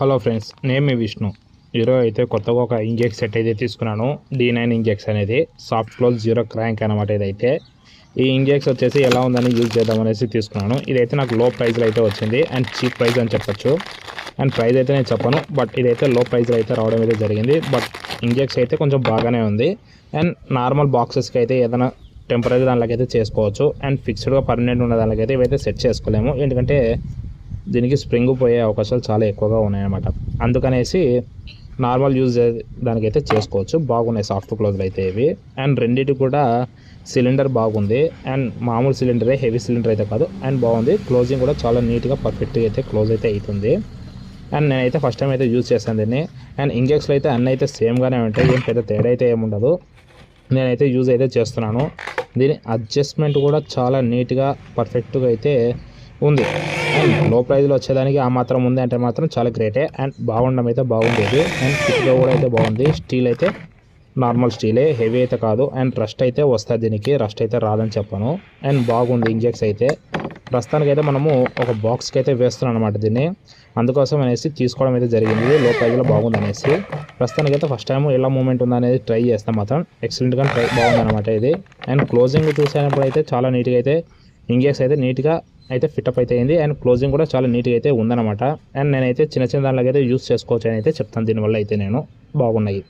Hello friends, నేను మీ విష్ణు. ఈరోజు అయితే కొత్తగా ఒక ఇంజెక్స్ సెట్ అయితే తీసుకున్నాను. D9 ఇంజెక్స్ అనేది సాఫ్ట్ క్లోజ్ జీరో క్రాంక్ అనమాట. ఇదైతే ఈ ఇంజెక్స్ వచ్చేసి ఎలా ఉందని యూజ్ చేద్దాం అనేసి తీసుకున్నాను. ఇదైతే నాకు లో ప్రైస్లో అయితే వచ్చింది అండ్ చీప్ ప్రైస్ అని చెప్పొచ్చు. అండ్ ప్రైస్ అయితే నేను చెప్పను, బట్ ఇదైతే లో ప్రైస్లో అయితే రావడం అయితే జరిగింది. బట్ ఇంజెక్స్ అయితే కొంచెం బాగానే ఉంది. అండ్ నార్మల్ బాక్సెస్కి అయితే ఏదైనా టెంపరీ దానిలోకైతే చేసుకోవచ్చు. అండ్ ఫిక్స్డ్గా పర్మనెంట్ ఉన్న దానికైతే ఇవైతే సెట్ చేసుకోలేము, ఎందుకంటే దీనికి స్ప్రింగ్ పోయే అవకాశాలు చాలా ఎక్కువగా ఉన్నాయన్నమాట. అందుకనేసి నార్మల్ యూజ్ దానికైతే చేసుకోవచ్చు. బాగున్నాయి సాఫ్ట్ క్లోజ్లు అయితే ఇవి. అండ్ రెండింటి కూడా సిలిండర్ బాగుంది. అండ్ మామూలు సిలిండరే, హెవీ సిలిండర్ అయితే కాదు. అండ్ బాగుంది. క్లోజింగ్ కూడా చాలా నీట్గా పర్ఫెక్ట్గా అయితే క్లోజ్ అయితే అవుతుంది. అండ్ నేనైతే ఫస్ట్ టైం అయితే యూజ్ చేశాను దీన్ని. అండ్ ఇంజెక్స్లు అయితే అన్నీ అయితే సేమ్గానే ఉంటాయి, ఏం పెద్ద తేడా అయితే ఏముండదు. నేనైతే యూజ్ అయితే చేస్తున్నాను. దీని అడ్జస్ట్మెంట్ కూడా చాలా నీట్గా పర్ఫెక్ట్గా అయితే ఉంది. అండ్ లో ప్రైజ్లో వచ్చేదానికి ఆ మాత్రం ఉంది అంటే మాత్రం చాలా గ్రేటే. అండ్ బాగుండడం అయితే బాగుండేది. అండ్ ఫిట్గా కూడా అయితే బాగుంది. స్టీల్ అయితే నార్మల్ స్టీలే, హెవీ అయితే కాదు. అండ్ రస్ట్ అయితే వస్తుంది, దీనికి రస్ట్ అయితే రాదని చెప్పను. అండ్ బాగుంది ఇంజెక్స్ అయితే. ప్రస్తుతానికైతే మనము ఒక బాక్స్కి అయితే వేస్తున్నాం అనమాట దీన్ని. అందుకోసం అనేసి తీసుకోవడం అయితే జరిగింది. లో ప్రైజ్లో బాగుంది అనేసి. ప్రస్తుతానికైతే ఫస్ట్ టైం ఎలా మూమెంట్ ఉందనేది ట్రై చేస్తాం మాత్రం. ఎక్సలెంట్గా బాగుంది అనమాట ఇది. అండ్ క్లోజింగ్ చూసేటప్పుడు అయితే చాలా నీట్గా అయితే ఇంజెక్స్ అయితే నీట్గా అయితే ఫిటప్ అయితే అయింది. అండ్ క్లోజింగ్ కూడా చాలా నీట్గా అయితే ఉందన్నమాట. అండ్ నేనైతే చిన్న దానిలోకి అయితే యూస్ చేసుకోవచ్చు అని అయితే చెప్తాను. దీనివల్ల అయితే నేను బాగున్నాయి.